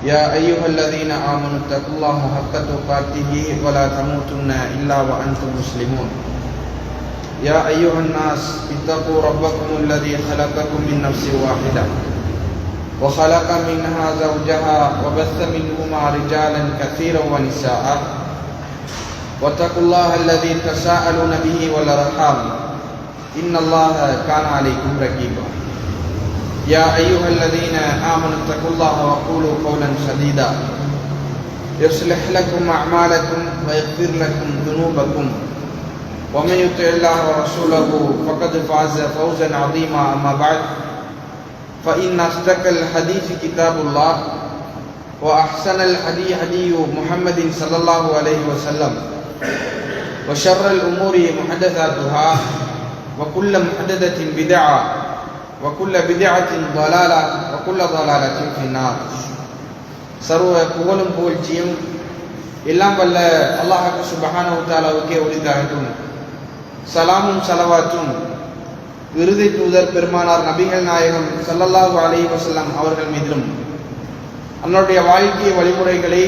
يا أيها الذين آمنوا اتقوا الله حق تقاته ولا تموتن إلا وأنتم مسلمون. يا أيها الناس اتقوا ربكم الذي خلقكم من نفس واحدة وخلق منها زوجها وبث منهما رجالا كثيرا ونساء واتقوا الله الذي تساءلون به والأرحام إن الله كان عليكم رقيبا. يا أيها الذين آمنوا اتقوا الله وقولوا قولا سديدا يصلح لكم أعمالكم ويغفر لكم ذنوبكم ومن يطع الله ورسوله فقد فاز فوزا عظيما. أما بعد فإن أصدق الحديث كتاب الله وأحسن الهدي هدي محمد صلى الله عليه وسلم وشر الأمور محدثاتها وكل محدثة بدعة وكل بدعة ضلالة وكل ضلالة في النار. சர்வ புகழும் புகழ்ச்சியும் எல்லாம் வல்ல அல்லாஹ் சுப்ஹானஹு வ தஆலாவுக்கே உரித்தாகட்டும். சலாமும் ஸலவாத்தும் இறுதி தூதர் பெருமானார் நபிகள் நாயகம் ஸல்லல்லாஹு அலைஹி வஸல்லம் அவர்கள் மீதிலும் அவருடைய வாழ்க்கை வழிமுறைகளை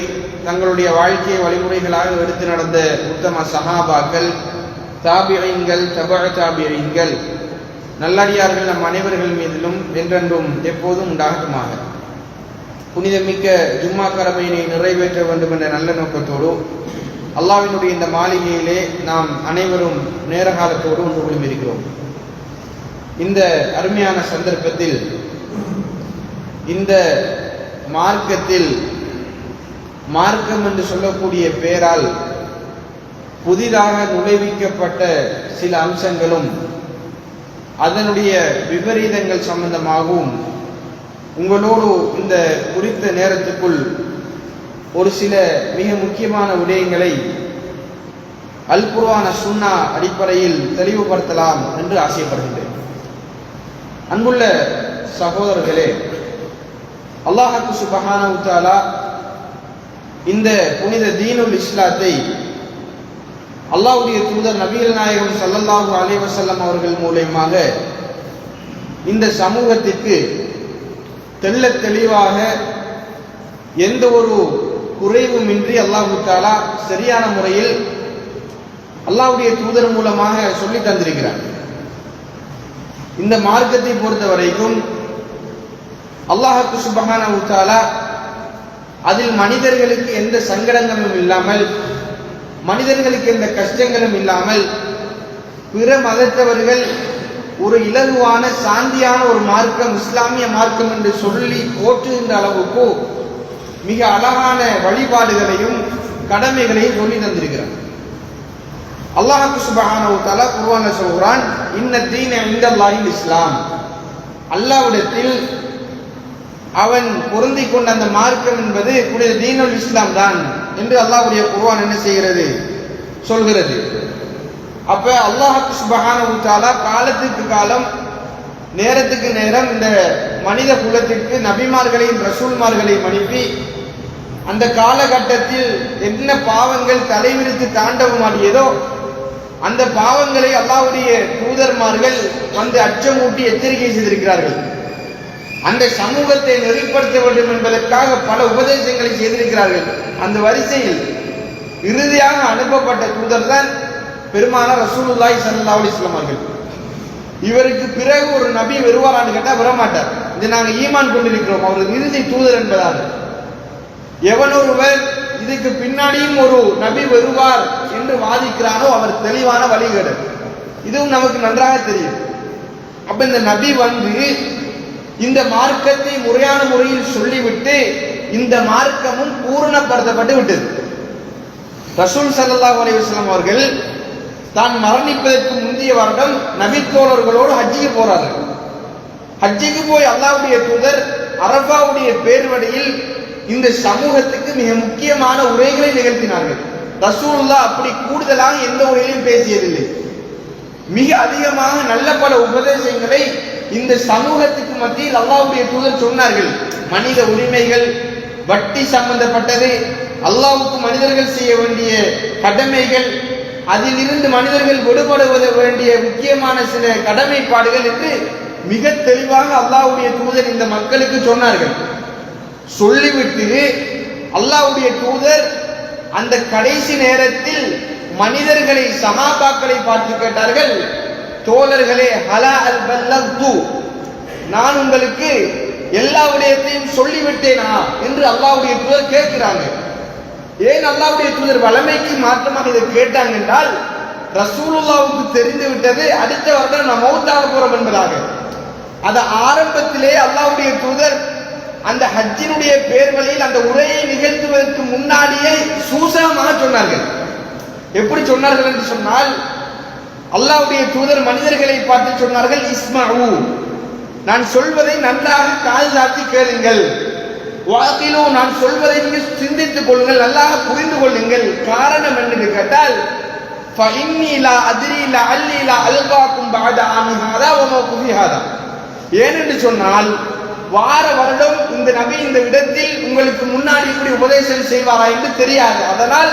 தங்களுடைய வாழ்க்கை வழிமுறைகளாக எடுத்து நடந்த உத்தம சஹாபாக்கள், தாபிஈன்கள், தபஅ தாபிஈன்கள், நல்லடியார்கள் நம் அனைவர்கள் மீதிலும் என்றென்றும் எப்போதும் உண்டாகட்டுமாக. புனிதமிக்க ஜும்மா கடமையினை நிறைவேற்ற வேண்டும் என்ற நல்ல நோக்கத்தோடு அல்லாஹ்வினுடைய இந்த மாளிகையிலே நாம் அனைவரும் நேர காலத்தோடு ஒன்று குழுமியிருக்கிறோம். இந்த அருமையான சந்தர்ப்பத்தில் இந்த மார்க்கத்தில் மார்க்கம் என்று சொல்லக்கூடிய பெயரால் புதிதாக நுழைவிக்கப்பட்ட சில அம்சங்களும் அதனுடைய விபரீதங்கள் சம்பந்தமாகவும் உங்களோடு இந்த குறித்த நேரத்துக்குள் ஒரு சில மிக முக்கியமான விடயங்களை அல் குர்ஆன் சுன்னா அடிப்படையில் தெளிவுபடுத்தலாம் என்று ஆசைப்படுகின்றேன். அன்புள்ள சகோதரர்களே, அல்லாஹ் சுப்ஹானஹு வ தஆலா இந்த புனித தீனுல் இஸ்லாத்தை அல்லாஹ்வுடைய தூதர் நபிகள் நாயகம் ஸல்லல்லாஹு அலைஹி வஸல்லம் அவர்கள் மூலமாக இந்த சமூகத்திற்கு தெள்ளத் தெளிவாக எந்த ஒரு குறைவுமின்றி அல்லாஹ் தஆலா சரியான முறையில் அல்லாஹ்வுடைய தூதர் மூலமாக சொல்லி தந்திருக்கிறார். இந்த மார்க்கத்தை பொறுத்த வரைக்கும் அல்லாஹ் சுப்ஹானஹு வ தஆலா அதில் மனிதர்களுக்கு எந்த சங்கடங்களும் இல்லாமல், மனிதர்களுக்கு எந்த கஷ்டங்களும் இல்லாமல், பிற மதத்தவர்கள் ஒரு இலகுவான சாந்தியான ஒரு மார்க்கம் இஸ்லாமிய மார்க்கம் என்று சொல்லி போற்றுகின்ற அளவுக்கு மிக அழகான வழிபாடுகளையும் கடமைகளையும் சொல்லி தந்திருக்கிறார். அல்லாஹ் சுப்ஹானஹு வ தஆலா குர்ஆன்ல சொல்றான், இன்ன தீன இன்தல்லாஹில் இஸ்லாம். அல்லாஹ்விடத்தில் அவன் பொருந்திக் கொண்ட அந்த மார்க்கம் என்பது புனித தீனுல் இஸ்லாம் தான் என்று அல்லாஹ்வுடைய குர்ஆன் என்ன செய்கிறது, சொல்கிறது. அப்ப அல்லாஹ் சுப்ஹானஹு வ தஆலா காலத்துக்கு காலம், நேரத்துக்கு நேரம் இந்த மனித குலத்திற்கு நபிமார்களையும் ரசூல்மார்களையும் அனுப்பி அந்த காலகட்டத்தில் என்ன பாவங்கள் தலைவிரித்து தாண்டவமாடியதோ அந்த பாவங்களை அல்லாஹ்வுடைய தூதர்மார்கள் வந்து அச்சமூட்டி எச்சரிக்கை செய்திருக்கிறார்கள். அந்த சமூகத்தை நெறிப்படுத்த வேண்டும் என்பதற்காக பல உபதேசங்களை செய்திருக்கிறார்கள். அந்த வரிசையில் இறுதியாக அனுப்பப்பட்ட தூதர் தான் பெருமானார் ரசூலுல்லாஹி ஸல்லல்லாஹு அலைஹி வஸல்லம் அவர்கள். இவருக்கு பிறகு ஒரு நபி வருவாரான்னு கேட்டால் வரமாட்டார். இது நாங்கள் ஈமான் கொண்டிருக்கிறோம், அவர் இறுதி தூதர் என்பதால். எவனொருவர் இதுக்கு பின்னாடியும் ஒரு நபி வருவார் என்று வாதிக்கிறானோ அவர் தெளிவான வழிகேடு. இதுவும் நமக்கு நன்றாக தெரியும். அப்ப இந்த நபி வந்து இந்த மார்க்கத்தை முறையான முறையில் சொல்லிவிட்டு இந்த மார்க்கமும் பூரணப்படுத்தப்பட்டு விட்டது. ரசூல் ஸல்லல்லாஹு அலைஹி வஸல்லம் அவர்கள் தான் மரணிப்பதற்கு முந்தைய வருடம் நபி தோழர்களோடு ஹஜ்ஜிக்கு போறார்கள். ஹஜ்ஜிக்கு போய் அல்லாஹ்வுடைய தூதர் அரஃபாவுடைய பேர்வழியில் இந்த சமூகத்துக்கு மிக முக்கியமான உரைகளை நிகழ்த்தினார்கள். ரசூலுல்லாஹ் அப்படி கூடுதலாக எந்த உரையிலும் பேசியதில்லை. மிக அதிகமாக நல்ல பல உபதேசங்களை இந்த சமூகத்துக்கு மத்தியில் அல்லாஹ்வுடைய தூதர் சொன்னார்கள். மனித உரிமைகள், வட்டி சம்பந்தப்பட்டது, அல்லாஹ்வுக்கு மனிதர்கள் செய்ய வேண்டிய கடமைகள், அதிலிருந்து மனிதர்கள் விடுபடுவது வேண்டிய முக்கியமான சில கடமைப்பாடுகள் என்று மிக தெளிவாக அல்லாஹ்வுடைய தூதர் இந்த மக்களுக்கு சொன்னார்கள். சொல்லிவிட்டு அல்லாஹ்வுடைய தூதர் அந்த கடைசி நேரத்தில் மனிதர்களை சஹாபாக்களை பார்த்து கேட்டார்கள், தோழர்களே, ஹலா அல் பல்லது, நான் உங்களுக்கு எல்லா விடயத்தையும் சொல்லிவிட்டேனா என்று அல்லாஹ்வுடைய தூதர் கேட்கிறாங்க. ஏன் அல்லாஹ்வுடைய தூதர் வளமைக்கு மாற்றமாக இதை கேட்டாங்க என்றால், ரசூலுல்லாவுக்கு தெரிந்து விட்டது அடுத்த வருடம் நாம் மௌத்தாக போறோம் என்பதாக. அது ஆரம்பத்திலே அல்லாஹ்வுடைய தூதர் அந்த ஹஜ்ஜினுடைய பேர்களில் அந்த உரையை நிகழ்த்துவதற்கு முன்னாடியே சூசகமாக சொன்னார்கள். எப்படி சொன்னார்கள் என்று சொன்னால், அல்லாஹ்வுடைய தூதர் மனிதர்களை பார்த்து சொன்னார்கள், இஸ்மஉ, நான் சொல்வதை நன்றாக காது சாத்தி கேளுங்கள். வாகிலு, நான் சொல்வதை நீங்கள் சிந்தித்துக் கொள்ளுங்கள், நல்லாக புரிந்து கொள்ளுங்கள். காரணம் என்று கேட்டால், ஃபஇன்னி லா அத்ரி லஅல்லி லா அல்காக்கும் பஅத ஆமி ஹாதா வ மௌகுஃபி ஹாதா. ஏனென்று சொன்னால், வார வருடம் இந்த நபி இந்த இடத்தில் உங்களுக்கு முன்னாடி இப்படி உபதேசம் செய்வாரா என்று தெரியாது. அதனால்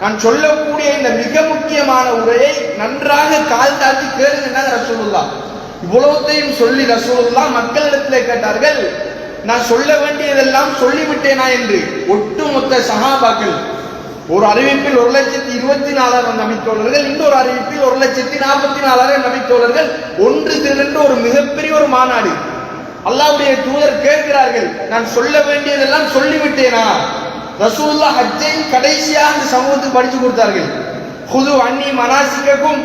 நான் சொல்லக்கூடிய இந்த மிக முக்கியமான உரையை நன்றாக கால் தாழ்த்தி கேளுங்க ரசூலுல்லாஹ். இவ்வளவுத்தையும் சொல்லி ரசூலுல்லாஹ் மக்களிடத்தில் கேட்டார்கள், நான் சொல்ல வேண்டியதெல்லாம் சொல்லிவிட்டேனா என்று. ஒட்டுமொத்த சஹாபாக்கள், ஒரு அறிவிப்பில் 1,24,000 நபித்தோழர்கள், இன்னொரு அறிவிப்பில் 1,44,000 நபித்தோழர்கள் ஒன்று திரண்டு ஒரு மிகப்பெரிய ஒரு மாநாடு. அல்லாஹ்வுடைய தூதர் கேட்கிறார்கள், நான் சொல்ல வேண்டியதெல்லாம் சொல்லிவிட்டேனா? ரசூலுல்லாஹ் ஹஜ்ஜையும் கடைசியாக இந்த சமூகத்துக்கு படிச்சு கொடுத்தார்கள். ஹுது அன்னி மனாசிகக்கும்,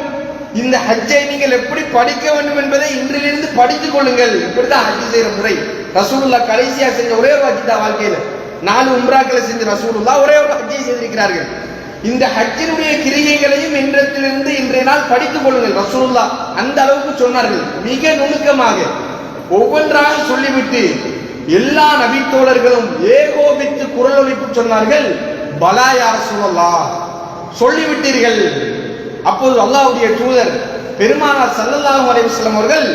இந்த ஹஜ்ஜை நீங்கள் எப்படி படிக்க வேண்டும் என்பதை இன்றிலிருந்து படித்துக் கொள்ளுங்கள். இப்படிதான் ஹஜ் செய்யற முறை. ரசூலுல்லாஹ் கடைசியா செஞ்ச ஒரே ஒரு ஹஜ் தான் வாழ்க்கையில. 4 உம்ராக்களை செஞ்ச ரசூலுல்லாஹ் ஒரே ஒரு ஹஜ்ஜை செய்திருக்கிறார்கள். இந்த ஹஜ்ஜினுடைய கிரிகைகளையும் இன்றையிலிருந்து இன்றைய நாள் படித்துக் கொள்ளுங்கள். ரசூலுல்லாஹ் அந்த அளவுக்கு சொன்னார்கள். மிக நுணுக்கமாக ஒவ்வொன்றாக சொல்லிவிட்டு எல்லா நபித்தோழர்களும் ஏகோபித்து குரல் ஒலிப்பு சொன்னார்கள், பலா யா ரசூலல்லாஹ், சொல்லிவிட்டீர்கள். அப்போது அல்லாஹ்வுடைய தூதர் பெருமானார் ஸல்லல்லாஹு அலைஹி வஸல்லம் அவர்கள்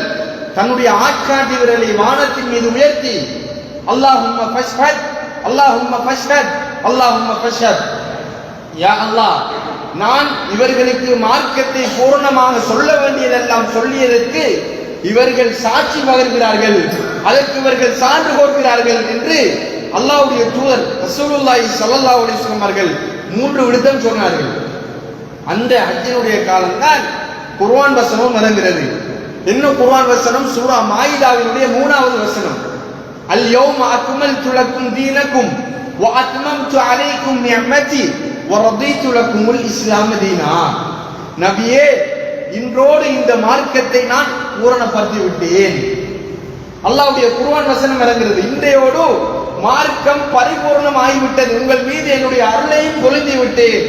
தன்னுடைய ஆட்காட்டி விரலை வானத்தின் மீது உயர்த்தி, அல்லாஹும்ம ஃபஷ்ஹத், அல்லாஹும்ம ஃபஷ்ஹத், அல்லாஹும்ம ஃபஷ்ஹத், யா அல்லாஹ், நான் இவர்களுக்கு மார்க்கத்தை பூர்ணமாக சொல்ல வேண்டியதெல்லாம் சொல்லியதற்கு இவர்கள் சாட்சி பகர்கிறார்கள், அதற்கு இவர்கள் சான்று கோர்க்கிறார்கள் என்று அல்லாஹ்வுடைய தூதர் ரசூலுல்லாஹி ஸல்லல்லாஹு அலைஹி வஸல்லம் அவர்கள் 3 விடுத்தம் சொன்னார்கள். அந்த ஹஜ்ஜினுடைய காலம்தான் குர்ஆன் வசனம் இறங்குகிறது. என்ன குர்ஆன் வசனம்? சூரா மாயிதாவினுடைய 3வது வசனம், அல் யௌம அக்மல்து லக்கும் தீனக்கும் வ அத்மம்து அலைக்கும் நிஅமதி வ ரதீது லக்குமுல் இஸ்லாம தீனா. நபியே, இன்றோடு இந்த மார்க்கத்தை நான் பூரணப்படுத்தி விட்டேன். அல்லாஹ்வுடைய குர்ஆன் வசனம் இறங்குகிறது. இன்றையோடு மார்க்கம் பரிபூர்ணம் ஆகிவிட்டது, உங்கள் மீது என்னுடைய அருளையும் பொழிந்து விட்டேன்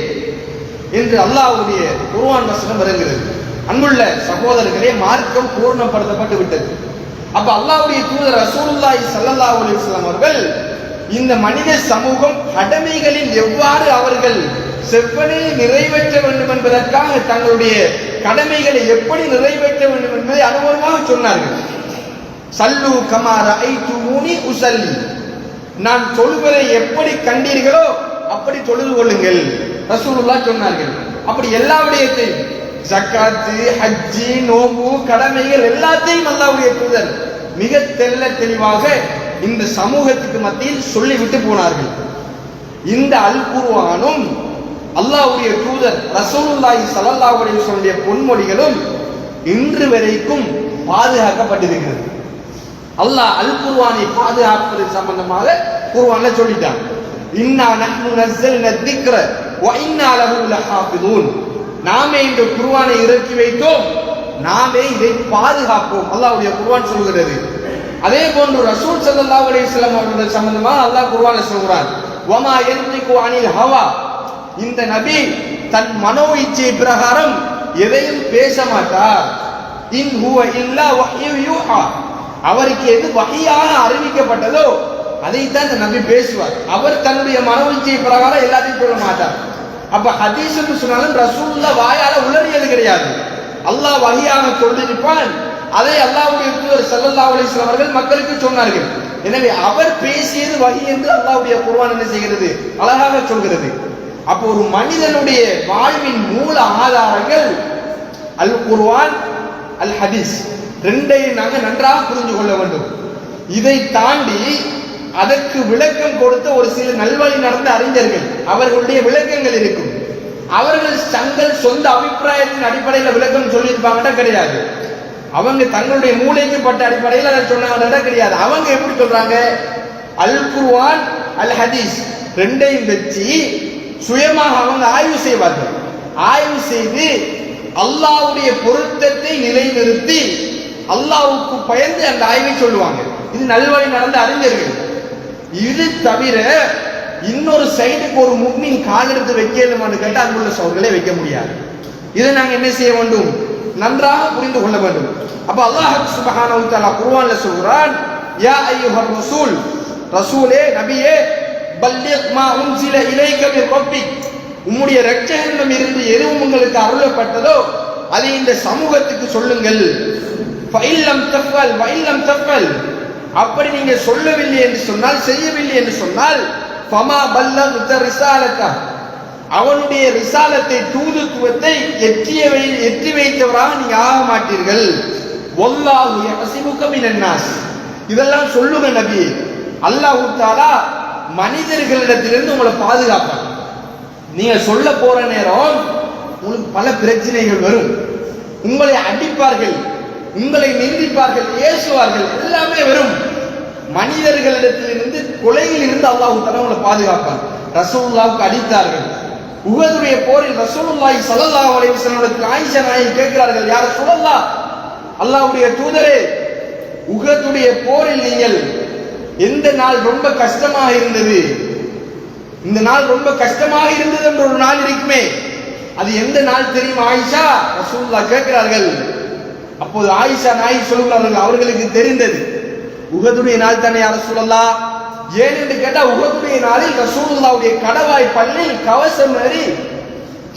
என்று அல்லாஹ்வுடைய குர்ஆன் வசனம் இறங்குகிறது. அன்புள்ள சகோதரர்களே, மார்க்கம் பூர்ணப்படுத்தப்பட்டு விட்டது. அப்ப அல்லாஹ்வுடைய தூதர் ரசூலுல்லாஹி ஸல்லல்லாஹு அலைஹி வஸல்லம் அவர்கள் இந்த மனித சமூகம் கடமைகளில் எவ்வாறு அவர்கள் செவ்வனே நிறைவேற்ற வேண்டும் என்பதற்காக தங்களுடைய கடமைகளை எப்படி நிறைவேற்ற வேண்டும் என்பதை அனுபவமாக சொன்னார்கள். சல்லு கமா ரஅய்துமூனி உஸல்லி, நான் தொழுவதை எப்படி கண்டீர்களோ அப்படி தொழுது கொள்ளுங்கள் ரசூலுல்லாஹ் சொன்னார்கள். அப்படி எல்லா விடயத்தையும், ஜக்காத்து, ஹஜ்ஜி, நோம்பு, கடமைகள் எல்லாத்தையும் அல்லாஹ்வுடைய தூதர் மிக தெளிவாக இந்த சமூகத்துக்கு மத்தியில் சொல்லிவிட்டு போனார்கள். இந்த அல் குர்ஆனும் அல்லாஹ்வுடைய தூதர் ரசூலுல்லாஹி ஸல்லல்லாஹு அலைஹி வஸல்லம் பொன்மொழிகளும் இன்று வரைக்கும் பாதுகாக்கப்பட்டிருக்கிறது. அல்லாஹ் அல் குர்ஆனை பாதுகாப்பது சம்பந்தமாக குர்ஆன்ல சொல்லிட்டான், இன்னா நஹ்னு நஸல்னா திக்ர வ இன்னா லஹு லஹாஃபிதூன். நாமே இந்த குர்ஆனை இறக்கி வைத்தோம், நாமே இதை பாதுகாப்போம், அல்லாஹ்வுடைய குர்ஆன் சொல்கிறது. அதே போன்று ரசூல் ஸல்லல்லாஹு அலைஹி வஸல்லம் அவர்கள் சம்பந்தமாக அல்லாஹ் குர்ஆன்ல சொல்கிறான், வமா யன்திகு அனில் ஹவா, இந்த நபி தன் மனோ இச்சை பிரகாரம் எதையும் பேச மாட்டார். இன் ஹுவ இல்லா வஹ்யு யூஹா, அவருக்கு எது வஹியாக அறிவிக்கப்பட்டதோ அதைத்தான் இந்த நபி பேசுவார். அவர் தன்னுடைய மனோ இச்சை பிரகாரம் எல்லாத்தையும் சொல்ல மாட்டார். அப்ப ஹதீஸ் என்று சொன்னாலும் ரசூலுல்லாஹ் வாயால உளறியது கிடையாது. அல்லாஹ் வஹியாக சொல்லியிருப்பான், அதை அல்லாஹ்வுடைய தூதர் ஸல்லல்லாஹு அலைஹி வஸல்லம் அவர்கள் மக்களுக்கு சொன்னார்கள். எனவே அவர் பேசியது வஹி என்று அல்லாஹ்வுடைய குர்ஆன் என்ன செய்கிறது? அழகாக சொல்கிறது. அப்போ ஒரு மனிதனுடைய வாழ்வின் மூல ஆதாரங்கள் அல் குர்ஆன், அல் ஹதீஸ், ரெண்டையும் நாங்கள் நன்றாக புரிந்து கொள்ள வேண்டும். இதை தாண்டி அதற்கு விளக்கம் கொடுத்த ஒரு சில நல்வழி நடந்த அறிஞர்கள், அவர்களுடைய விளக்கங்கள் இருக்கும். அவர்கள் தங்கள் சொந்த அபிப்பிராயத்தின் அடிப்படையில் விளக்கம் சொல்லியிருப்பாங்கடா கிடையாது. அவங்க தங்களுடைய மூளைக்கு பட்ட அடிப்படையில் அதை சொன்னாங்கடா கிடையாது. அவங்க எப்படி சொல்றாங்க? அல் குர்ஆன் அல் ஹதீஸ் ரெண்டையும் வச்சு சுயமாக அவங்க ஆய்வு செய்வார்கள். ஆய்வு செய்து அல்லாஹ்வுடைய பொருத்தத்தை நிலைநிறுத்தி அல்லாஹ்வுக்கு பயந்து அந்த ஆய்வை சொல்லுவாங்க. இது நல்வழி நடந்த அறிஞர்கள். இது தவிர இன்னொரு சைடுக்கு ஒரு முஃமின் கால் எடுத்து வைக்கலுமான்னு கேட்டால் அங்குள்ள சோர்களே வைக்க முடியாது. இதை நாங்கள் என்ன செய்ய வேண்டும்? நன்றாக புரிந்து கொள்ள வேண்டும். அப்ப அல்லாஹ் சுப்ஹானஹு வ தஆலா குர்ஆன்ல சொல்றான், யா அய்யுஹர் ரசூல், ரசூலே நபியே, பல்லிக் மா உன்சில இலைக மின் ரப்பிக், உம்முடைய இரட்சகரிடம் இருந்து எதுவும் உங்களுக்கு அருளப்பட்டதோ அதை இந்த சமூகத்துக்கு சொல்லுங்கள். ஃபஇல்லம் தஃபல் வஇல்லம் தஃபல், அப்படி நீங்க சொல்லவில்லை என்று சொன்னால், செய்யவில்லை என்று சொன்னால், ஃபமா பல்லக்த ரிசாலத்தா, அவனுடைய ரிசாலத்தை தூதுத்துவத்தை எற்றி வைத்தவராக நீங்க ஆக மாட்டீர்கள். வல்லாஹு யஹ்சிபுக மினன் நாஸ், இதெல்லாம் சொல்லுங்க நபி. அல்லாஹ் தஆலா மனிதர்களிடத்திலிருந்து உங்களை பாதுகாப்பார். நீங்க சொல்ல போற நேரம் உங்களுக்கு பல பிரச்சனைகள் வரும். உங்களை அடிப்பார்கள், உங்களை நிந்திப்பார்கள், ஏசுவார்கள், எல்லாமே வரும். மனிதர்களிடத்திலிருந்து கொலையில் இருந்து அல்லாஹ் தஆலா உங்களை பாதுகாப்பார். ரசூலுல்லாஹ்வுக்கு அடித்தார்கள். உஹதுடைய போரில் ரசூலுல்லாஹி ஸல்லல்லாஹு அலைஹி வஸல்லம் ஆயிஷா நாயகி கேட்கிறார்கள், யா ரசூலல்லாஹ், அல்லாஹ்வுடைய தூதரே, உஹதுடைய போரில் நீங்கள் எந்த நாள் ரொம்ப கஷ்டமாக இருந்தது, இந்த நாள் ரொம்ப கஷ்டமாக இருந்தது என்ற ஒரு நாள் இருக்குமே, அது எந்த நாள் தெரியும் ஆயிஷா? ரசூலுல்லாஹ் கேட்கிறார்கள். அப்போது ஆயிஷா நாயகி சொல்கிறார்கள், அவர்களுக்கு தெரிந்தது உஹதுடைய நாள் தானே யா ரசூலல்லாஹ். ஏன் என்று கேட்டா, உஹதுடைய நாளில் ரசூலுல்லாஹ்வுடைய கடவாய் பல்லில் கவசம் ஏறி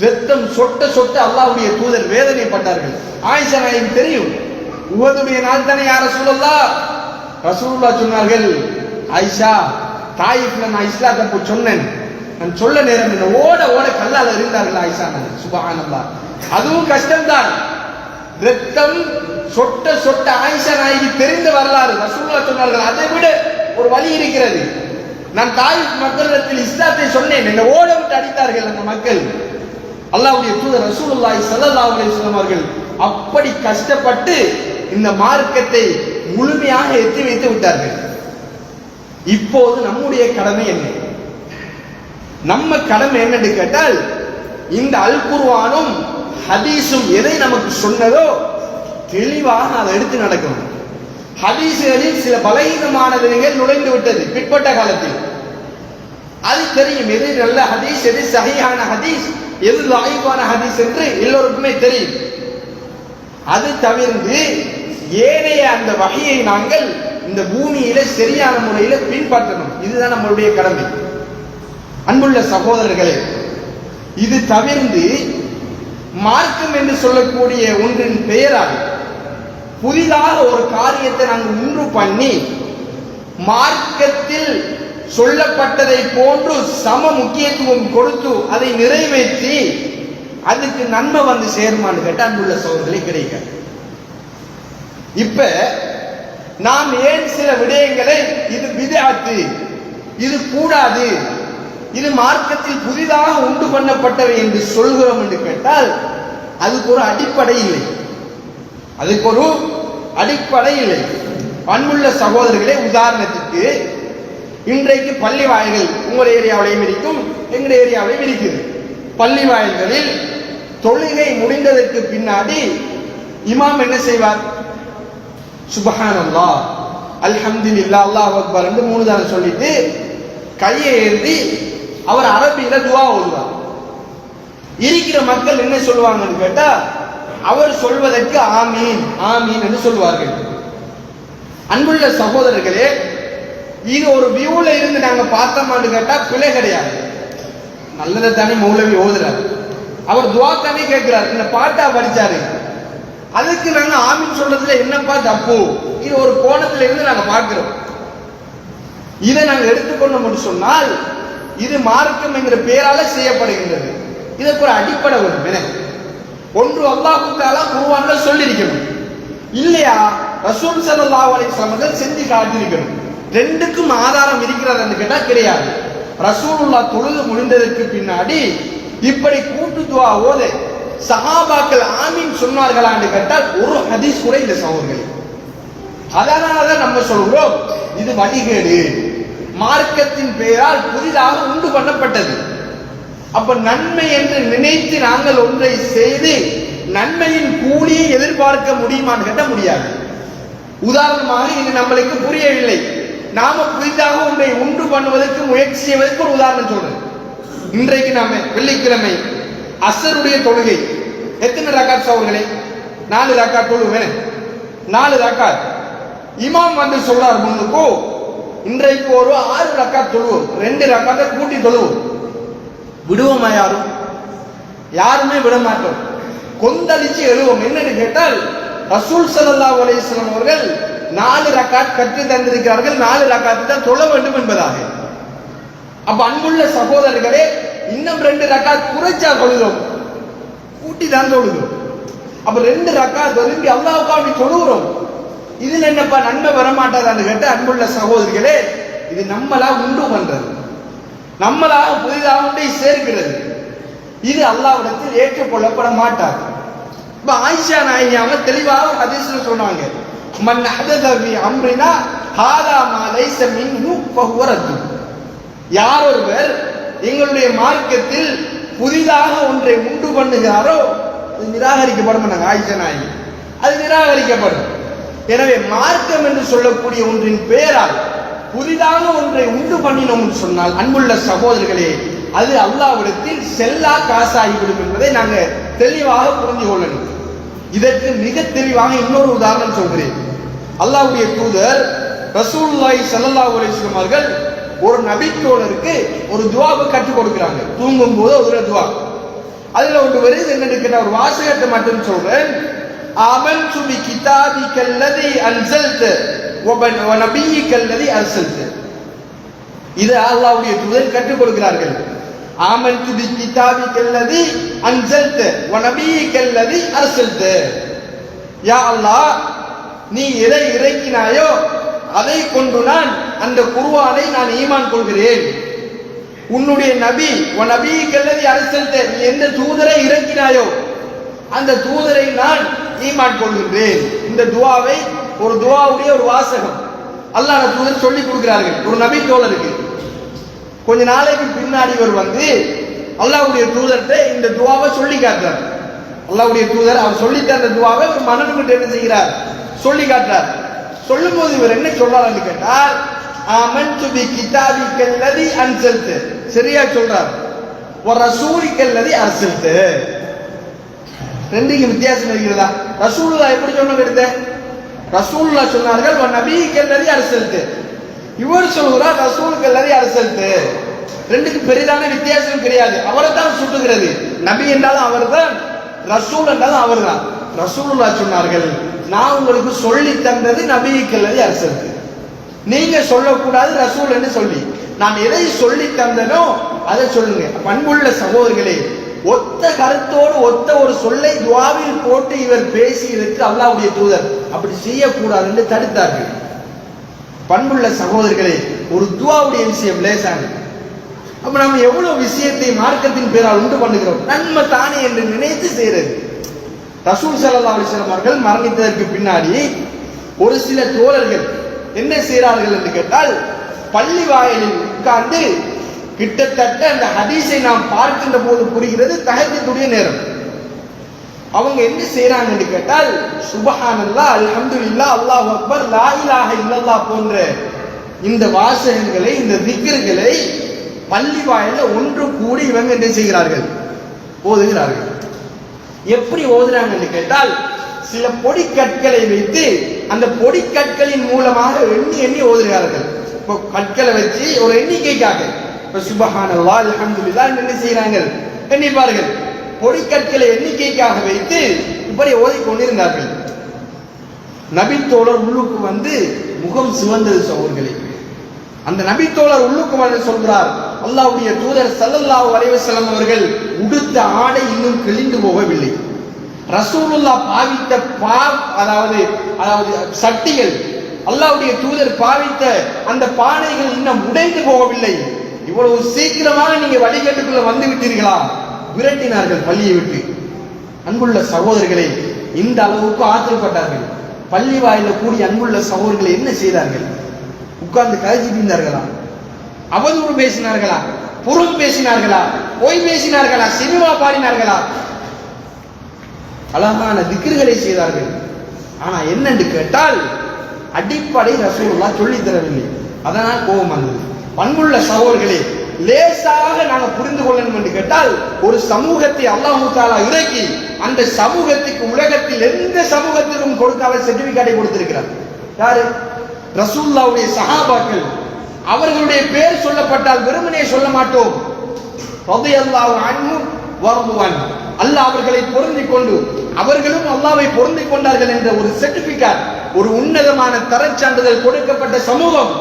ரத்தம் சொட்ட சொட்ட அல்லாஹ்வுடைய தூதர் வேதனைப்பட்டார்கள். ஆயிஷா நாயகி தெரியும், உஹதுடைய நாள் தானே யா ரசூலல்லாஹ். ரசூலுல்லாஹ் சொன்னார்கள், ஆயிஷா, தாயிஃப்ல நான் இஸ்லாத்தை போய் சொன்னேன், நான் சொல்ல நேரம் என்ன ஓட ஓட கல்லால் எறிந்தார்கள் ஆயிஷா. சுப்ஹானல்லாஹ், அதுவும் கஷ்டம்தான். ரத்தம் சொட்ட சொட்ட ஆயிஷா நாயகி தெரிந்த வரலாறு. ரசூலுல்லாஹ் சொன்னார்கள், அதை விட ஒரு வழி இருக்கிறது. நான் தாயிஃப் மக்களிடத்தில் இஸ்லாத்தை சொன்னேன், என்னை ஓட விட்டு அடித்தார்கள் அந்த மக்கள். அல்லாஹ்வுடைய தூதர் ரசூலுல்லாஹி ஸல்லல்லாஹு அலைஹி வஸல்லம் அவர்கள் அப்படி கஷ்டப்பட்டு இந்த மார்க்கத்தை முழுமையாக எத்தி வைத்து விட்டார்கள். இப்போது நம்முடைய கடமை என்ன? நம்ம கடமை என்னன்னு கேட்டால், இந்த அல் குர்ஆனும் ஹதீஸும் எதை நமக்கு சொன்னதோ தெளிவாக அதை எடுத்து நடக்கணும். ஹதீஸ்களில் சில பலகீனமானவைகள் நுழைந்து விட்டது பிற்பட்ட காலத்தில். அது தெரியும், எது நல்ல ஹதீஸ், எது சஹீஹான ஹதீஸ், எது லாயிஃபான ஹதீஸ் என்று எல்லோருக்குமே தெரியும். அது தவிர்த்து ஏனைய அந்த வகையை நாங்கள் இந்த பூமியில சரியான முறையில பின்பற்றணும். இதுதான் நம்மளுடைய கடமை. அன்புள்ள சகோதரர்களே, இது தவிர்த்து மார்க்கம் என்று சொல்லக்கூடிய ஒன்றின் பெயரால் புதிதாக ஒரு காரியத்தை நாங்கள் உண்டு பண்ணி மார்க்கத்தில் சொல்லப்பட்டதை போன்று சம முக்கியத்துவம் கொடுத்து அதை நிறைவேற்றி அதுக்கு நன்மை வந்து சேருமான்னு கேட்ட அன்புள்ள சகோதரர்களே கிடைக்காது. இப்ப நாம் ஏன் சில விடயங்களை இது பித்அத்து, இது கூடாது, இது மார்க்கத்தில் புதிதாக உண்டு பண்ணப்பட்டவை என்று சொல்கிறோம் என்று கேட்டால் அதுக்கு ஒரு அடிப்படை இல்லை. அதுக்கு ஒரு அடிப்படை இல்லை. அன்புள்ள சகோதரர்களே, உதாரணத்துக்கு இன்றைக்கு பள்ளி வாயில்கள் உங்கள் ஏரியாவிலையும் இருக்கும், எங்கள் ஏரியாவிலையும் இருக்குது. பள்ளி வாயில்களில் தொழுகை முடிந்ததற்கு பின்னாடி இமாம் என்ன செய்வார்? சுப்ஹானல்லாஹ், அல்ஹம்துலில்லாஹ், அல்லாஹ் அக்பர் என்று 3 தடவை சொல்லிட்டு கையை ஏந்தி அவர் அரபியில துஆ ஓதுவார். இருக்கிற மக்கள் என்ன சொல்லுவாங்கன்னு கேட்டா, அவர் சொல்வதற்கு ஆமீன் ஆமீன் என்று சொல்வார்கள். அன்புள்ள சகோதரர்களே, இது ஒரு வியூல இருந்து நாங்க பார்த்தோம்னு கேட்டா பிழை கிடையாது. நல்லதை தானே மௌலவி ஓதுறாரு, அவர் துஆ தானே கேட்கிறார், இந்த பாட்டா படிச்சாரு, அதுக்கு நாங்க ஆமீன் சொல்றதுல என்னப்பா தப்பு? இது ஒரு கோணத்துல இருந்து நாங்க பார்க்கிறோம். இதை நாங்க எடுத்துக்கொண்டோம் சொன்னால் இது மார்க்கம் என்கிற பெயரால செய்யப்படுகின்றது. இதற்கு ஒரு அடிப்படை வரும். ஒன்று அல்லாஹ் தஆலா குர்ஆன்ல சொல்லி இருக்கணும், இல்லையா ரசூல் ஸல்லல்லாஹு அலைஹி வஸல்லம் செஞ்சு காட்டியிருக்கணும். ரெண்டுக்கும் ஆதாரம் இருக்கிறது கேட்டா கிடையாது. ரசூலுல்லாஹ் தொழுது முடிந்ததற்கு பின்னாடி இப்படி கூட்டு துஆ ஓத சஹாபாக்கள் ஆமீன் சொன்னார்களான்னு கேட்டால் ஒரு ஹதீஸ் கூட இல்லை சகோதரர்களே. அதனாலதான் நம்ம சொல்றோம் இது வழிகேடு, மார்க்கத்தின் பெயரால் புதிதாக உண்டு பண்ணப்பட்டது. அப்ப நன்மை என்று நினைத்து நாங்கள் ஒன்றை செய்து நன்மையின் கூலியை எதிர்பார்க்க முடியுமான்னு கேட்ட முடியாது. உதாரணமாக இது நம்மளுக்கு புரியவில்லை, நாம புதிதாக ஒன்றை உண்டு பண்ணுவதற்கு முயற்சி செய்வதற்கு ஒரு உதாரணம் சொல்றேன். இன்றைக்கு நாம வெள்ளிக்கிழமை அசருடைய தொழுகை எத்தனை ரக்காத் சகோதரர்களே? 4 ரக்காத் தொழுவேன். 4 ரக்காத் இமாம் வந்து சொல்றார் முன்னுக்கு, இன்றைக்கு ஒரு 6 ரக்காத் தொழுவோம், 2 ரக்காத்தை கூட்டி தொழுவோம். விடுவோமா? யாருமே விட மாட்டோம், கொந்தளிச்சு எழுவோம். என்னன்னு கேட்டால் ரசூல் ஸல்லல்லாஹு அலைஹி வஸல்லம் அவர்கள் 4 ரக்காத் கற்று தந்திருக்கிறார்கள், 4 ரக்காத்தை தான் தொழ வேண்டும் என்பதாக. அப்ப அன்புள்ள சகோதரர்களே, இன்னும் 2 ரக்காத் குறைச்சா தொழுகிறோம், கூட்டி தான் தொழுகிறோம். அப்ப 2 ரக்காத் விரும்பி அல்லாஹ்வுக்காக தொழுகிறோம். இதுல என்னப்பா நன்மை வரமாட்டாதான்னு கேட்ட அன்புள்ள சகோதரிகளே, இது நம்மளா உண்டு பண்றது, நம்மளாக புதிதாக ஒன்றை சேர்க்கிறது. இது அல்லாஹ்விடத்தில் ஏற்றுக்கொள்ளப்பட மாட்டாது. இப்ப ஆயிஷா நாயகியாங்க தெளிவாக ஒரு ஹதீஸ்ல சொன்னாங்க, மன் ஹதஸ ஃபீ அம்ரினா ஹாதா மா லைஸ மின்ஹு ஃபஹுவ ரத்து. யார் ஒருவர் எங்களுடைய மார்க்கத்தில் புதிதாக ஒன்றை உண்டு பண்ணுகிறாரோ அது நிராகரிக்கப்படும். ஆயிஷா நாயகி, அது நிராகரிக்கப்படும். எனவே மார்க்கம் என்று சொல்லக்கூடிய ஒன்றின் பெயரால் புதிதாக ஒன்றை உண்டு பண்ணினோம் சொன்னால் அன்புள்ள சகோதரர்களே, அது அல்லாஹ்விடத்தில் செல்லா காசாகிவிடும் என்பதை நாங்கள் தெளிவாக புரிந்து கொள்ளணும். இதற்கு மிக தெளிவாக இன்னொரு உதாரணம் சொல்கிறேன். அல்லாஹ்வுடைய தூதர் ரசூலுல்லாஹி ஸல்லல்லாஹு அலைஹி வஸல்லம் அவர்கள் ஒரு நபித்தோழருக்கு ஒரு துஆவை கற்றுக் கொடுக்கிறாங்க. தூங்கும் போது ஒரு துஆ, அதுல ஒன்று வருது. என்னன்னு கேட்ட ஒரு வாசகத்தை மட்டும் சொல்றேன். ஆமன்து பி கிதாபிக்கல்லதி அன்ஸல்த வ நபியிக்கல்லதி அர்ஸல்த. இது அல்லாஹ்வுடைய தூதர் கற்றுக் கொடுக்கிறார்கள். ஆமன்து பி கிதாபிக்கல்லதி அன்ஸல்த வ நபியிக்கல்லதி அர்ஸல்த. யா அல்லாஹ், நீ எதை இறக்கினாயோ அதை கொண்டு நான் அந்த குர்ஆனை நான் ஈமான் கொள்கிறேன். உன்னுடைய நபி வ நபியிக்கல்லதி அர்ஸல்த, நீ எந்த தூதரை இறக்கினாயோ அந்த தூதரை நான் ஈமான் கொள்கின்றேன். இந்த துஆவை ஒரு துஆவுடைய ஒரு வாசகம் அல்லாஹ் தூதர் சொல்லி கொடுக்கிறார்கள் ஒரு நபி தோழருக்கு. கொஞ்ச நாளைக்கு பின்னாடி இவர் வந்து அல்லாஹ்வுடைய தூதர்கிட்ட இந்த துஆவை சொல்லி காட்டுறார். அல்லாஹ்வுடைய தூதர் அவர் சொல்லித்த அந்த துஆவை ஒரு மன்னனுக்கு என்ன செய்கிறார், சொல்லி காட்டுறார். சொல்லும் போது இவர் என்ன சொல்றாருன்னு கேட்டால், ஆமன்து பி கிதாபிக்கல்லதி அன்ஸல்த, சரியா சொல்றார், வ ரசூலிக்கல்லதி அர்ஸல்த. ரெண்டுக்கும் வித்தியாசம் இருக்கிறதா? ரசூலுல்லாஹ் எப்படி சொன்னாங்க எடுத்த? ரசூலுல்லாஹ் சொன்னார்கள் வ நபியிக்கல்லதி அர்ஸல்த. இவர் சொல்கிறார் ரசூலுக்கல்லதி அர்ஸல்த. ரெண்டுக்கு பெரிதான வித்தியாசம் கிடையாது. அவரை தான் சுட்டுகிறது. நபி என்றாலும் அவர்தான், ரசூல் என்றாலும் அவர்தான். ரசூலுல்லாஹ் சொன்னார்கள், நான் உங்களுக்கு சொல்லி தந்தது நபியிக்கல்லதி அர்ஸல்த, நீங்க சொல்லக்கூடாது ரசூல் என்று சொல்லி. நான் எதை சொல்லி தந்தனோ அதை சொல்லுங்க. அன்புள்ள சகோதரர்களே, ஒத்த கருத்தோடு ஒத்த ஒரு சொல்லை துஆவில் போட்டு இவர் பேசியதற்கு அல்லாஹ்வுடைய தூதர் அப்படி செய்யக்கூடாது என்று தடுத்தார்கள். பண்புள்ள சகோதரர்களே, ஒரு துஆவுடைய விஷயம் லேசானது. அப்ப நம்ம எவ்வளவு விஷயத்தை மார்க்கத்தின் பேரால் உண்டு பண்ணுகிறோம், நன்மை தானே என்று நினைத்து செய்யறது. ரசூல் ஸல்லல்லாஹு அலைஹி வஸல்லம் அவர்கள் மரணித்ததற்கு பின்னாடி ஒரு சில தோழர்கள் என்ன செய்கிறார்கள் என்று கேட்டால், பள்ளி வாயிலில் உட்கார்ந்து கிட்டத்தட்ட அந்த ஹதீஸை நாம் பார்க்கின்ற போது புரிகிறது தஹஜ்ஜுடைய நேரம். அவங்க என்ன செய்யறாங்க என்று கேட்டால், சுப்ஹானல்லாஹ், அல்ஹம்துலில்லாஹ், அல்லாஹு அக்பர், லா இலாஹ இல்லல்லாஹ் போன்ற இந்த வாசகங்களை, இந்த திக்ர்களை பள்ளி வாயில ஒன்று கூடி இவங்க என்ன செய்கிறார்கள், ஓதுகிறார்கள். எப்படி ஓதுறாங்க என்று கேட்டால், சில பொடிக்கற்களை வைத்து அந்த பொடிக்கற்களின் மூலமாக எண்ணி எண்ணி ஓதுகிறார்கள். இப்போ கற்களை வச்சு ஒரு எண்ணிக்கைக்காக சுப்ஹானல்லாஹ், அல்ஹம்துலில்லாஹ் என்ன செய்கிறாங்க, எண்ணிப்பார்கள். பொடிக்கற்களை எண்ணிக்கைக்காக வைத்து இப்படி ஓதிக்கொண்டிருந்தார்கள். நபித்தோழர் உள்ளுக்கு வந்து முகம் சிவந்தது சகோதரர்களே. அந்த நபித்தோழர் உள்ளுக்கு வந்து சொல்கிறார், அல்லாஹ்வுடைய தூதர் ஸல்லல்லாஹு அலைஹி வஸல்லம் அவர்கள் உடுத்த ஆடை இன்னும் கிழிந்து போகவில்லை. ரசூலுல்லாஹ் பாவித்த அதாவது சட்டிகள் அல்லாஹ்வுடைய தூதர் பாவித்த அந்த பானைகள் இன்னும் உடைந்து போகவில்லை. இவ்வளவு சீக்கிரமாக நீங்க வழிகட்டுக்குள்ள வந்து விட்டீர்களா? விரட்டினார்கள் பள்ளியை விட்டு. அன்புள்ள சகோதரர்களே, இந்த அளவுக்கு ஆத்திரப்பட்டார்கள். பள்ளி வாயில கூடி அன்புள்ள சகோதரர்களை என்ன செய்தார்கள்? உட்கார்ந்து கதைச்சிட்டு இருந்தார்களா? அவதூறு பேசினார்களா? புறம் பேசினார்களா? பொய் பேசினார்களா? சினிமா பாடினார்களா? அழகான திக்ருகளை செய்தார்கள். ஆனா என்னன்னு கேட்டால் அடிப்படை ரசூலுல்லாஹ் சொல்லி தரவில்லை. அதனால் கோபம் வந்தது. அன்புள்ள சகோதரர்களே, லேசாக நாங்கள் புரிந்து கொள்ளணும் என்று கேட்டால், ஒரு சமூகத்தை அல்லாஹ் தஆலா இறக்கி அந்த சமூகத்துக்கு உலகத்தில் எந்த சமூகத்திலும் கொடுக்காத சர்டிபிகேட்டை கொடுத்திருக்கிறார். யாரு? ரசூலுல்லாஹ்வுடைய சஹாபாக்கள். அவர்களுடைய பேர் சொல்லப்பட்டால் வெறுமனே சொல்ல மாட்டோம். ரலியல்லாஹு அன்ஹு வர்துவான். அல்லாஹ் அவர்களை பொருந்திக் கொண்டு அவர்களும் அல்லாஹ்வை பொருந்திக் கொண்டார்கள் என்ற ஒரு சர்டிபிகேட், ஒரு உன்னதமான தரச்சான்றிதழ் கொடுக்கப்பட்ட சமூகம்.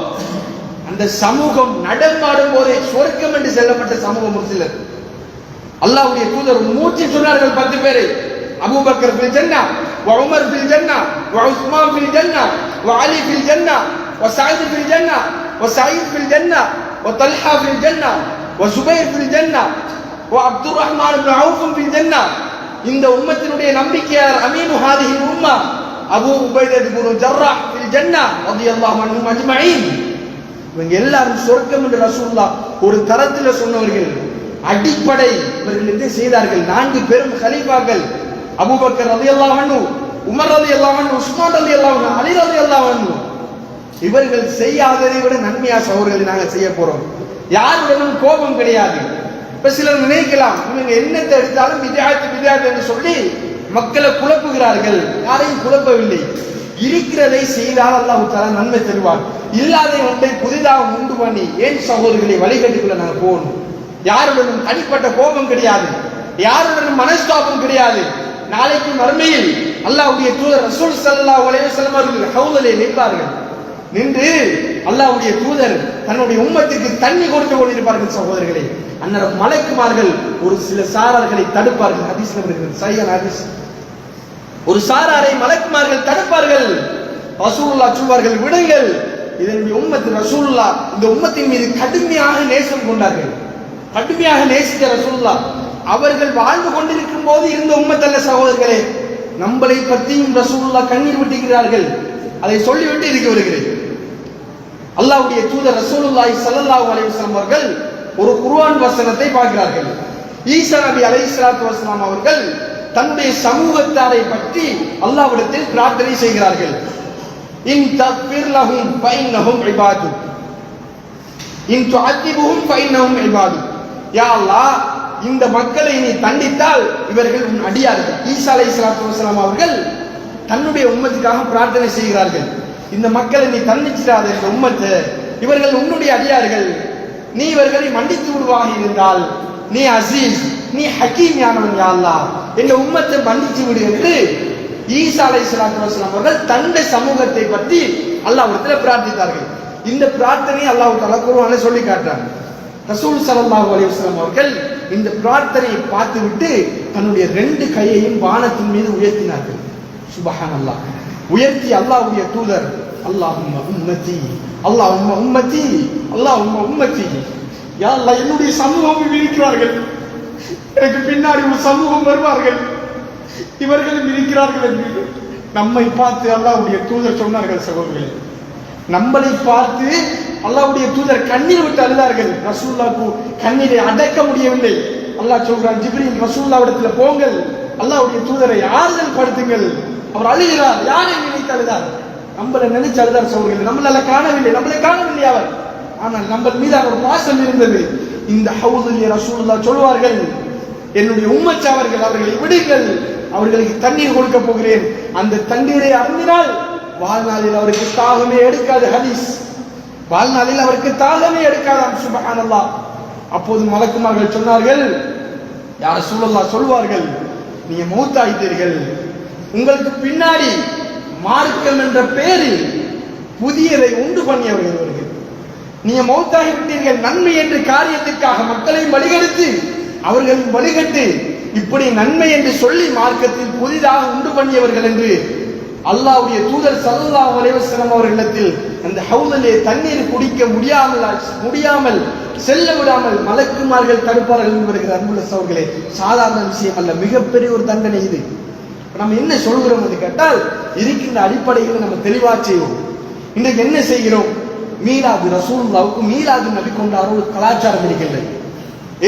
அந்த சமூகம் நடமாடும் போதே சொர்க்கம் என்று செல்லப்பட்ட சமூகம் ஒரு சிலர். அல்லாஹ்வுடைய தூதர் மூச்சு சொன்னார்கள் 10 பேரை. அபூபக்கர் ஃபில் ஜன்னா, வ உமர் ஃபில் ஜன்னா, வ உஸ்மான் ஃபில் ஜன்னா, வ அலி ஃபில் ஜன்னா, வ சஅத் ஃபில் ஜன்னா, வ சயீத் ஃபில் ஜன்னா, வ தல்ஹா ஃபில் ஜன்னா, வ சுபைர் ஃபில் ஜன்னா, வ அப்துர் ரஹ்மான் இப்னு அவுஃப் ஃபில் ஜன்னா. இந்த உம்மத்தினுடைய நம்பிக்கையாளர் அமீனு ஹாதிஹி உம்மா அபூ உபைதா இப்னு ஜர்ராஹ் ஃபில் ஜன்னா ரலியல்லாஹு அன்ஹும் அஜ்மஈன். இவங்க எல்லாரும் சொர்க்கம் என்று ரசூலுல்லாஹ் ஒரு தரத்தில் சொன்னவர்கள். அடிப்படை இவர்கள் என்ன செய்தார்கள்? 4 பெரும் கலீஃபாக்கள், அபூபக்கர் ரலியல்லாஹு அன்ஹு, உமர் ரலியல்லாஹு அன்ஹு, உஸ்மான் ரலியல்லாஹு அன்ஹு, அலி ரலியல்லாஹு அன்ஹு. இவர்கள் செய்யாததை விட நன்மையா சகோதரர்களை நாங்கள் செய்ய போறோம். யாருடனும் கோபம் கிடையாது. இப்ப சிலர் நினைக்கலாம், இவங்க என்னத்தை எடுத்தாலும் வித்யாத் என்று சொல்லி மக்களை குழப்புகிறார்கள். யாரையும் குழப்பவில்லை. இருக்கிறதை செய்தால் அல்லாஹ் தஆலா நன்மை தருவார். இல்லாத ஒன்றை புதிதாக உண்டு பண்ணி ஏன் சகோதரர்களை வழிகட்டுக்குள்ள நாங்கள் போகணும்? யாருடனும் தனிப்பட்ட கோபம் கிடையாது, யாருடனும் மனஸ்தாபம் கிடையாது. நாளைக்கு மறுமையில் அல்லாஹ்வுடைய தூதர் ரசூல் ஸல்லல்லாஹு அலைஹி வஸல்லம் அவர்கள் ஹவுதிலே நிற்பார்கள். நின்று அல்லாஹ்வுடைய தூதர் தன்னுடைய உம்மத்துக்கு தண்ணி கொடுத்து கொண்டிருப்பார்கள். சகோதரர்களே, அன்னரம் மலக்குமார்கள் ஒரு சில சாரார்களை தடுப்பார்கள். ஹதீஸ்ல வருகிறது, சஹீஹ் ஹதீஸ். ஒரு சாராரை மலக்குமார்கள் தடுப்பார்கள். ரசூலுல்லாஹ் சொல்வார்கள், விடுங்கள், இதனுடைய உம்மத்து ரசூலுல்லாஹ் இந்த உம்மத்தின் மீது கடுமையாக நேசம் கொண்டார்கள். கடுமையாக நேசித்த ரசூலுல்லாஹ் அவர்கள் வாழ்ந்து கொண்டிருக்கும் போது இருந்த உம்மத்தல்ல சகோதரர்களே. நம்மளை பற்றியும் ரசூலுல்லாஹ் கண்ணீர் விட்டுகிறார்கள். அதை சொல்லிவிட்டு இருக்க வருகிறேன். அல்லாஹ்வுடைய தூதர் ரசூலுல்லாஹி ஸல்லல்லாஹு அலைஹி வஸல்லம் அவர்கள் ஒரு குர்ஆன் வசனத்தை பார்க்கிறார்கள். ஈசா நபி அலைஹிஸ்ஸலாத்து வஸலாம் அவர்கள் தன்னுடைய சமூகத்தாரை பற்றி அல்லாஹ்விடத்தில் பிரார்த்தனை செய்கிறார்கள். இன் தக்ஃபிர் லஹும் ஃபஇன்னஹும் இபாது, இன் துஅதிபுஹும் ஃபஇன்னஹும் இபாது. யா அல்லாஹ், இந்த மக்களை நீ தண்டித்தால் இவர்கள் உன் அடியார்கள். ஈசா அலைஹிஸ்ஸலாத்து வஸலாம் அவர்கள் தன்னுடைய உம்மத்துக்காக பிரார்த்தனை செய்கிறார்கள். இந்த மக்களை நீ தண்டிச்சிடாத, இந்த உம்மத்தை, இவர்கள் உன்னுடைய அடியார்கள். நீ இவர்களை மன்னித்து விடுவாக இருந்தால் நீ அசீஸ், நீ ஹக்கீம் யானவன். யா அல்லாஹ், இந்த உம்மத்தை மன்னித்து விடு என்று ஈசா அலைஹிஸ்ஸலாத்து வஸலாம் அவர்கள் தன்னுடைய சமூகத்தை பற்றி அல்லாஹ்விடத்தில் பிரார்த்தித்தார்கள். இந்த பிரார்த்தனையை அல்லாஹ் தஆலா குர்ஆனில் சொல்லி காட்டுறாங்க. ரசூல் ஸல்லல்லாஹு அலைஹி வஸல்லம் அவர்கள் இந்த பிரார்த்தனையை பார்த்துவிட்டு தன்னுடைய 2 கையையும் வானத்தின் மீது உயர்த்தினார்கள். சுப்ஹானல்லாஹ். உயர்த்தி அல்லாஹ்வுடைய தூதர், அல்லாஹும்ம உம்மத்தி, அல்லாஹும்ம உம்மத்தி, அல்லாஹும்ம உம்மத்தி. யா அல்லாஹ், என்னுடைய சமூகம் இருக்கிறார்கள், எனக்கு பின்னாடி ஒரு சமூகம் வருவார்கள், இவர்களும் இருக்கிறார்கள் என்று நம்மை பார்த்து அல்லாஹ்வுடைய தூதர் சொன்னார்கள். சகோதரர்களே, நம்மளை பார்த்து அல்லாஹ்வுடைய தூதர் கண்ணீர் விட்டு அழுதார்கள். ரசூலுல்லாஹ்வுக்கு கண்ணீரை அடக்க முடியவில்லை. அல்லாஹ் சொல்றான், ஜிப்ரீல் ரசூலுல்லாஹ்விடத்துல போங்கள், அல்லாஹ்வுடைய தூதரை ஆறுதல் படுத்துங்கள். அவர் அழுகிறார். யாரை நினைத்து அழுதார்? நம்மளை நினைச்சு அழுதார். சகோதரர்களே, நம்மளால நம்மளை காணவில்லை அவர். ஆனால் நம்ம மீது ஒரு பாசம் இருந்தது. இந்த ஹவுதிலே ரசூலுல்லாஹ் சொல்வார்கள், என்னுடைய உம்மத் அவர்களை விடுங்கள், அவர்களுக்கு தண்ணீர் கொடுக்க போகிறேன். அந்த தண்ணீரை அருந்தினால் வாழ்நாளில் அவருக்கு தாகமே எடுக்காது. ஹதீஸ், வாழ்நாளில் அவருக்கு தாகமே எடுக்காதாம். சுப்ஹானல்லாஹ். அப்போது மலக்குமார்கள் சொன்னார்கள், யா ரசூலுல்லாஹ் சொல்வார்கள், நீங்க மௌத்தாயிட்டீர்கள், உங்களுக்கு பின்னாடி மார்க்கம் என்ற பெயரில் புதியதை உண்டு பண்ணியவர்கள், நீங்க மௌத்தாகி விட்டீர்கள், நன்மை என்ற காரியத்திற்காக மக்களையும் வழிகெடுத்து அவர்களும் வழிகட்டு இப்படி நன்மை என்று சொல்லி மார்க்கத்தில் புதிதாக உண்டு பண்ணியவர்கள் என்று அல்லாஹ்வுடைய தூதர் ஸல்லல்லாஹு அலைஹி வஸல்லம் அவர்களிடத்தில் அந்த ஹவுதிலே தண்ணீர் குடிக்க முடியாமல் செல்ல விடாமல் மலக்குமார்கள் தடுப்பார்கள் என்று வருகிற அன்புள்ள சகோதரர்களே, சாதாரண விஷயம் அல்ல, மிகப்பெரிய ஒரு தண்டனை இது. நம்ம என்ன சொல்கிறோம் என்று கேட்டால், இருக்கின்ற அடிப்படையில் நம்ம தெளிவாக செய்வோம். இன்றைக்கு என்ன செய்கிறோம்? மீலாது ரசூலுல்லாஹ்வுக்கு மீலாது நபி கொண்டாட ஒரு கலாச்சாரம் இருக்கின்றது.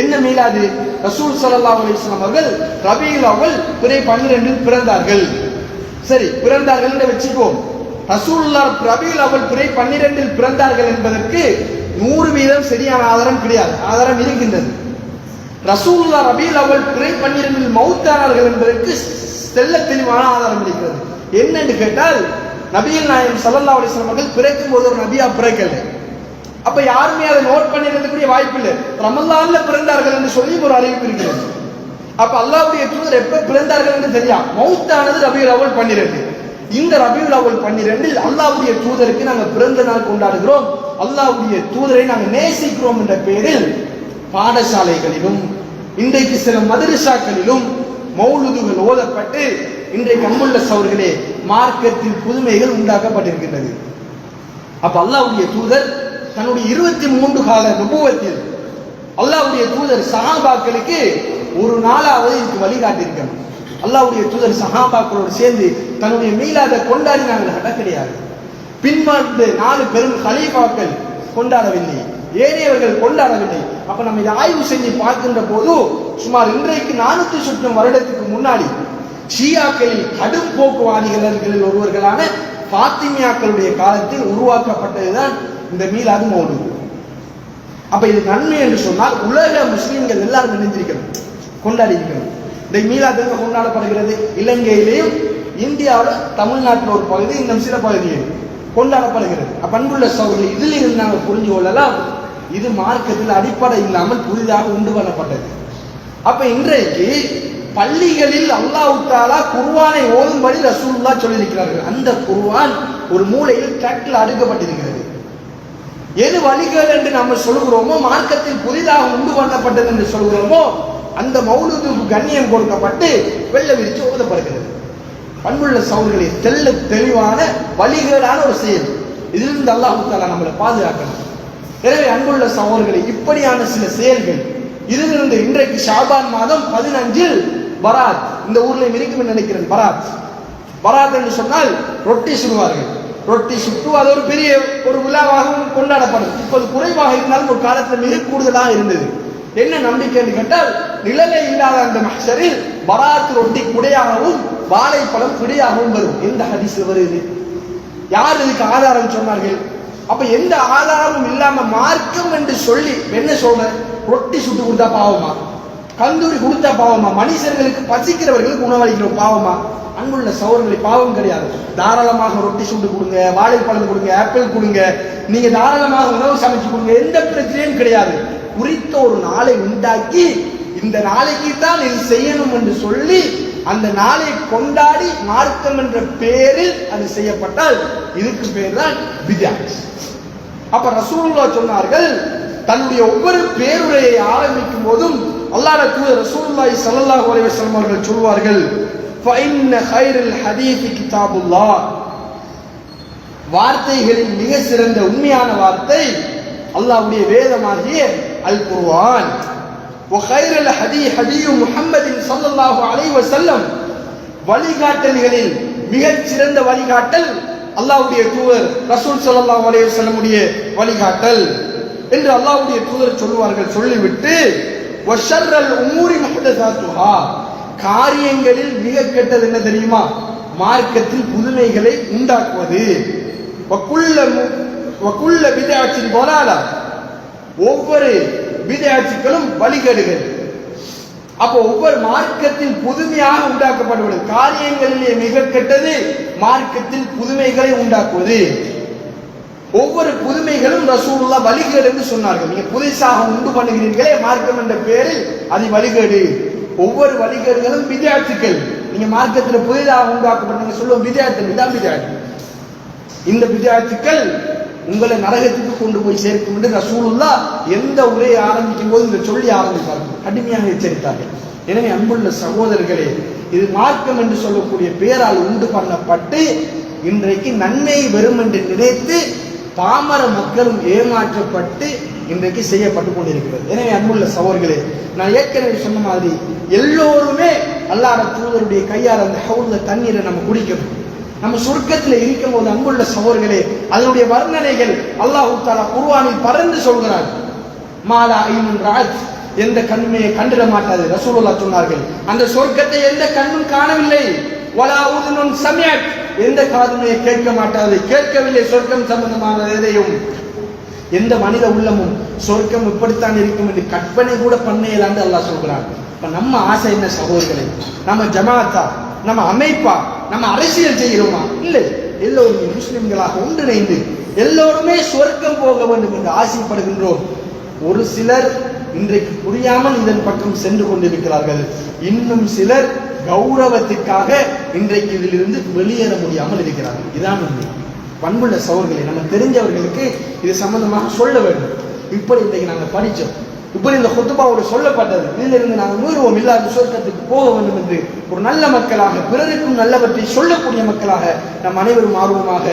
என்ன மீலாது? ரசூல் ஸல்லல்லாஹு அலைஹி வஸல்லம் அவர்கள் ரபீஉல் அவ்வல் பிறை 12 பிறந்தார்கள். சரி, பிறந்தார்கள் என்று வச்சுக்கோம். ரசூலுல்லாஹ் ரபீஉல் அவ்வல் பிறை 12 பிறந்தார்கள் என்பதற்கு 100% சரியான ஆதாரம் கிடையாது. ஆதாரம் இருக்கின்றது. ரசூலுல்லாஹ் ரபீஉல் அவ்வல் பிறை 12 மௌத்தானார்கள் என்பதற்கு தெள்ள தெளிவான ஆதாரம் இருக்கிறது. என்னன்னு கேட்டால், நபிகள் நாயகம் ஸல்லல்லாஹு அலைஹி வஸல்லம் அவர்கள் பிறக்கும் போது ஒரு நபியா பிறக்கல. அப்ப யாருமே அதை நோட் பண்ணிருக்கக்கூடிய வாய்ப்பு இல்லை. ரமலான்ல பிறந்தார்கள் என்று சொல்லி ஒரு அறிவிப்பு இருக்கிறது. அப்ப அல்லாஹ்வுடைய தூதர் எப்ப பிறந்தார்கள் என்று தெரியா. மௌத்தானது ரபீஉல் அவ்வல் 12. இந்த ரபீஉல் அவ்வல் 12 அல்லாஹ்வுடைய தூதருக்கு நாங்கள் பிறந்த நாள் கொண்டாடுகிறோம், அல்லாஹ்வுடைய தூதரை நாங்கள் நேசிக்கிறோம் என்ற பெயரில் பாடசாலைகளிலும் இன்றைக்கு சில மதரசாக்களிலும் மௌலூதுகள் ஓதப்பட்டு இன்றைக்கு அன்புள்ள சகோதரர்களே மார்க்கத்தில் புதுமைகள் உண்டாக்கப்பட்டிருக்கின்றது. அப்ப அல்லாஹ்வுடைய தூதர் தன்னுடைய 23 கால நுபுவத்தில் அல்லாஹ்வுடைய தூதர் சஹாபாக்களுக்கு ஒரு நாளாவது இதுக்கு வழிகாட்டியிருக்கணும். அல்லாஹ்வுடைய தூதர் சஹாபாக்களோடு சேர்ந்து தன்னுடைய மீலாதை கொண்டாடினாங்க கிடையாது. பின்வந்த 4 பெரும் கலீஃபாக்கள் கொண்டாடவில்லை, ஏனையவர்கள் கொண்டாடவில்லை. அப்ப நம்ம இதை ஆய்வு செஞ்சு பார்க்கின்ற போது சுமார் இன்றைக்கு 400 சுற்றம் வருடத்துக்கு முன்னாடி ஷியாக்களில் கடும் போக்குவாதிகளில் ஒருவர்களான ஃபாத்திமியாக்களுடைய காலத்தில் உருவாக்கப்பட்டதுதான் இந்த மீலாது மௌலூத். அப்ப இது நன்மை என்று சொன்னால் உலக முஸ்லிம்கள் எல்லாரும் நினைஞ்சிருக்கணும், கொண்டாடி இருக்கணும். இந்த மீலாது எங்க கொண்டாடப்படுகிறது? இலங்கையிலேயும் இந்தியாவில் தமிழ்நாட்டில் ஒரு பகுதி, இன்னும் சில பகுதியில் கொண்டாடப்படுகிறது. அப்ப அன்புள்ள சகோதரர்கள், இதில் இருந்து நாங்கள் புரிஞ்சு கொள்ளலாம், இது மார்க்கத்தில் அடிப்படை இல்லாமல் புதிதாக உண்டு பண்ணப்பட்டது. அப்ப இன்றைக்கு பள்ளிகளில் அல்லாஹ் தஆலா குர்ஆனை ஓதும்படி ரசூலுல்லாஹ் சொல்லியிருக்கிறார்கள். அந்த குர்ஆன் ஒரு மூலையில் ட்ராக்ல அடுக்கப்பட்டிருக்கிறது. எது வழிகள் என்று நம்ம சொல்கிறோமோ, மார்க்கத்தில் புதிதாக உண்டு பண்ணப்பட்டது என்று சொல்கிறோமோ, அந்த மௌலூதுக்கு கண்ணியம் கொடுக்கப்பட்டு வெள்ள விரிச்சு ஓதப்படுகிறது. அன்புள்ள சகோதரர்களே, தெள்ள தெளிவான வழிகளான ஒரு செயல். இதிலிருந்து அல்லாஹ் தஆலா நம்மளை பாதுகாக்கணும். எனவே அன்புள்ள சகோதரர்களே, இப்படியான சில செயல்கள் இதிலிருந்து இன்றைக்கு ஷாபான் மாதம் 15 பராத், இந்த ஊர்ல இருக்கும் நினைக்கிறேன். பராத் என்று சொன்னால் ரொட்டி சுடுவார்கள். ரொட்டி சுட்டு அது ஒரு பெரிய ஒரு விழாவாகவும் கொண்டாடப்படும். இப்போது குறைவாக இருந்தாலும் ஒரு காலத்தில் மிக கூடுதலாக இருந்தது. என்ன நம்பிக்கை என்று கேட்டால், நிழலே இல்லாத அந்த மஹ்ஷரில் பராத் ரொட்டி குடையாகவும் வாழைப்பழம் பிடியாகவும் வரும். எந்த ஹதீஸ் வருது? யார் இதுக்கு ஆதாரம் சொன்னார்கள்? அப்ப எந்த ஆதாரமும் இல்லாம மார்க்கம் என்று சொல்லி என்ன சொல்ற? ரொட்டி சுட்டு கொடுத்தா பாவமா? கந்தூரி கொடுத்தா பாவமா? மனுஷர்களுக்கு பசிக்கிறவர்களுக்கு உணவளிக்கிறோம் பாவமா? அன்புள்ள சகோதரர்களை, பாவம் கிடையாது. தாராளமாக ரொட்டி சுட்டு கொடுங்க, வாழைப்பழம் கொடுங்க, ஆப்பிள் கொடுங்க, நீங்க தாராளமாக உணவு சமைச்சு கொடுங்க, எந்த பிரச்சனையும் கிடையாது. குறித்த ஒரு நாளை உண்டாக்கி இந்த நாளைக்கு தான் இது செய்யணும் என்று சொல்லி அந்த நாளை கொண்டாடி மார்க்கம் என்ற பெயரில் அது செய்யப்பட்டால் இதுக்கு பேர் தான் பித்அத். அப்ப ரசூலுல்லாஹ் சொன்னார்கள், தன்னுடைய ஒவ்வொரு பேருரையை ஆரம்பிக்கும் போதும் அல்லாஹ்வுடைய தூதர் ரசூலுல்லாஹி ஸல்லல்லாஹு அலைஹி வஸல்லம் அவர்கள் சொல்வார்கள், ஃபஇன்ன கைரல் ஹதீஸ் கிதாபுல்லாஹ், வார்த்தைகளில் மிக சிறந்த உண்மையான வார்த்தை அல்லாஹ்வுடைய வேதமாகிய அல் குர்ஆன். வகைரல் ஹதீ ஹதீ முஹம்மதின் ஸல்லல்லாஹு அலைஹி வஸல்லம், வழிகாட்டல்களில் மிகச் சிறந்த வழிகாட்டல் அல்லாஹ்வுடைய தூதர் ரசூல் ஸல்லல்லாஹு அலைஹி வஸல்லமுடைய வழிகாட்டல் என்று அல்லாஹ்வுடைய தூதர் சொல்வார்கள். சொல்லிவிட்டு வஷர்ரல் உமூரி முஹ்தஸாத்துஹா, காரியங்களில் மிக கெட்டது என்ன தெரியுமா? மார்க்கத்தில் புதுமைகளை உண்டாக்குவது. வகுல்ல பித்அத்தின் ضلاலா, ஒவ்வொரு பித்அத்துகளும் வழிகேடுகள். அப்போ ஒவ்வொரு மார்க்கத்தில் புதுமையாக உண்டாக்கப்படுவது, காரியங்களிலே மிக கெட்டது மார்க்கத்தில் புதுமைகளை உண்டாக்குவது. ஒவ்வொரு புதுமைகளும் ரசூலுல்லாஹ் வழிகேடு என்று சொன்னார்கள். நீங்க புதுசாக உண்டு பண்ணுகிறீர்களே மார்க்கம் என்ற பெயரில் அது வழிகேடு. ஒவ்வொரு வழிகேடுகளும் பித்அத்துகள். நீங்க மார்க்கத்தில் புதிதாக உண்டாக்கப்பட்ட சொல்லுவோம் பித்அத், இதான் பித்அத். இந்த பித்அத்துகள் உங்களை நரகத்துக்கு கொண்டு போய் சேர்க்கும் என்று ரசூலுல்லாஹ் எந்த உரையை ஆரம்பிக்கும் போது இந்த சொல்லி ஆரம்பித்தார்கள், கடுமையாக எச்சரித்தார்கள். எனவே அன்புள்ள சகோதரர்களே, இது மார்க்கம் என்று சொல்லக்கூடிய பெயரால் உண்டு பண்ணப்பட்டு இன்றைக்கு நன்மை வரும் என்று நினைத்து பாமர மக்களும் ஏமாற்றப்பட்டு இன்றைக்கு செய்யப்பட்டு கொண்டிருக்கிறது. எனவே அன்புள்ள சகோதரர்களே, நான் ஏற்கனவே சொன்ன மாதிரி எல்லோருமே அல்லாஹ்வுடைய தூதருடைய கையால் அந்த ஹவுல்ல தண்ணீரை நம்ம குடிக்கணும். நம்ம சொர்க்கத்தில் இருக்கும் போது அன்புள்ள சகோதரர்களே, அதனுடைய வர்ணனைகள் அல்லாஹ் தஆலா குர்ஆனில் பறந்து சொல்கிறார். மாலா ஐனுன் ராஜ், எந்த கண்ணுமே கண்டிட மாட்டாது ரசூலுல்லாஹ் சொன்னார்கள். அந்த சொர்க்கத்தை எந்த கண்ணும் காணவில்லை. வலா உதுனுன் சமிஅத், எந்த காதுமே கேட்க மாட்டாது, கேட்கவில்லை சொர்க்கம் சம்பந்தமான எதையும். எந்த மனித உள்ளமும் சொர்க்கம் இப்படித்தான் இருக்கும் என்று கற்பனை கூட பண்ணையிலாண்டு அல்லாஹ் சொல்கிறான். இப்ப நம்ம ஆசை என்ன சகோதரர்களே? நம்ம ஜமாத்தா, நம்ம அமைப்பா, நம்ம அரசியல் செய்கிறோமா? இல்லை, எல்லோருமே முஸ்லிம்களாக ஒன்றிணைந்து எல்லோருமே சொர்க்கம் போக வேண்டும் என்று ஆசைப்படுகின்றோம். ஒரு சிலர் இன்றைக்கு புரியாமல் இதன் பக்கம் சென்று கொண்டிருக்கிறார்கள். இன்னும் சிலர் கௌரவத்திற்காக இன்றைக்கு இதிலிருந்து வெளியேற முடியாமல் இருக்கிறார்கள். இதான் உண்மை. பண்புள்ள சகோதரர்களை, நம்ம தெரிஞ்சவர்களுக்கு இது சம்பந்தமாக சொல்ல வேண்டும். இப்படி இன்றைக்கு நாங்கள் படித்தோம், இப்படி இந்த ஹுத்பாவோடு சொல்லப்பட்டது, இதிலிருந்து நாங்கள் மீறுவோம் இல்லாத சொர்க்கத்துக்கு போக வேண்டும் என்று ஒரு நல்ல மக்களாக, பிறருக்கும் நல்லவற்றை சொல்லக்கூடிய மக்களாக நம் அனைவரும் ஆர்வமாக